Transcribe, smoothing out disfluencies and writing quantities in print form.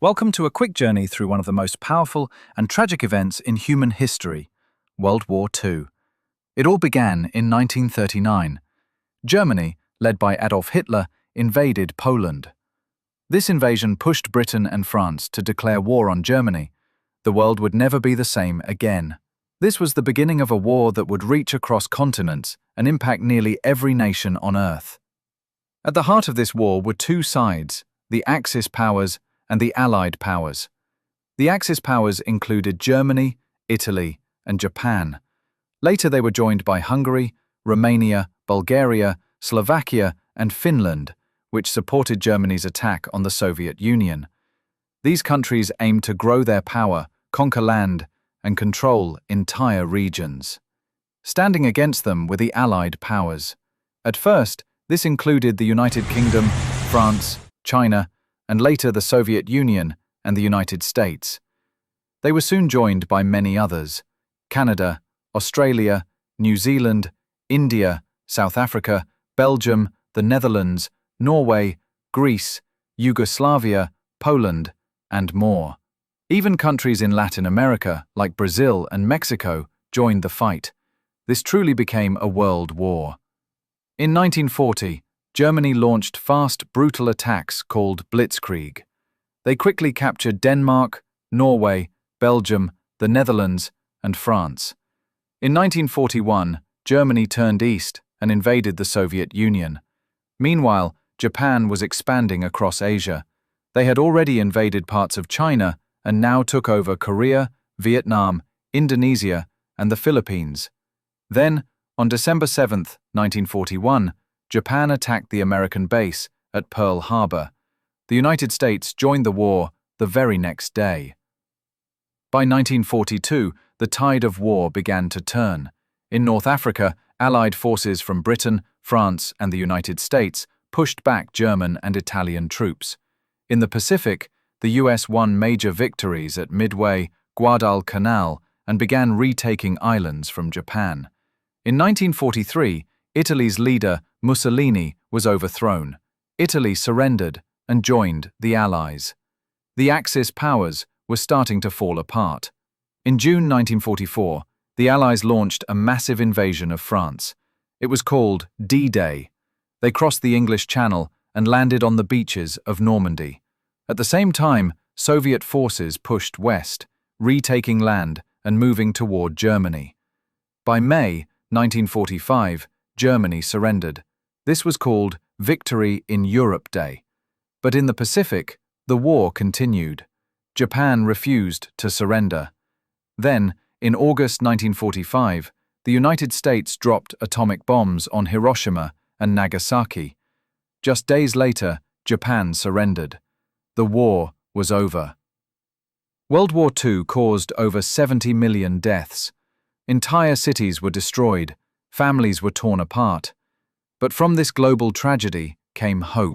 Welcome to a quick journey through one of the most powerful and tragic events in human history, World War II. It all began in 1939. Germany, led by Adolf Hitler, invaded Poland. This invasion pushed Britain and France to declare war on Germany. The world would never be the same again. This was the beginning of a war that would reach across continents and impact nearly every nation on Earth. At the heart of this war were two sides, the Axis powers and the Allied powers. The Axis powers included Germany, Italy, and Japan. Later they were joined by Hungary, Romania, Bulgaria, Slovakia, and Finland, which supported Germany's attack on the Soviet Union. These countries aimed to grow their power, conquer land, and control entire regions. Standing against them were the Allied powers. At first, this included the United Kingdom, France, China, and later the Soviet Union and the United States. They were soon joined by many others: Canada, Australia, New Zealand, India, South Africa, Belgium, the Netherlands, Norway, Greece, Yugoslavia, Poland, and more. Even countries in Latin America, like Brazil and Mexico, joined the fight. This truly became a world war. In 1940, Germany launched fast, brutal attacks called Blitzkrieg. They quickly captured Denmark, Norway, Belgium, the Netherlands, and France. In 1941, Germany turned east and invaded the Soviet Union. Meanwhile, Japan was expanding across Asia. They had already invaded parts of China and now took over Korea, Vietnam, Indonesia, and the Philippines. Then, on December 7, 1941, Japan attacked the American base at Pearl Harbor. The United States joined the war the very next day. By 1942, the tide of war began to turn. In North Africa, Allied forces from Britain, France, and the United States pushed back German and Italian troops. In the Pacific, the US won major victories at Midway, Guadalcanal, and began retaking islands from Japan. In 1943, Italy's leader, Mussolini, was overthrown. Italy surrendered and joined the Allies. The Axis powers were starting to fall apart. In June 1944, the Allies launched a massive invasion of France. It was called D-Day. They crossed the English Channel and landed on the beaches of Normandy. At the same time, Soviet forces pushed west, retaking land and moving toward Germany. By May 1945, Germany surrendered. This was called Victory in Europe Day. But in the Pacific, the war continued. Japan refused to surrender. Then, in August 1945, the United States dropped atomic bombs on Hiroshima and Nagasaki. Just days later, Japan surrendered. The war was over. World War II caused over 70 million deaths. Entire cities were destroyed. Families were torn apart. But from this global tragedy came hope.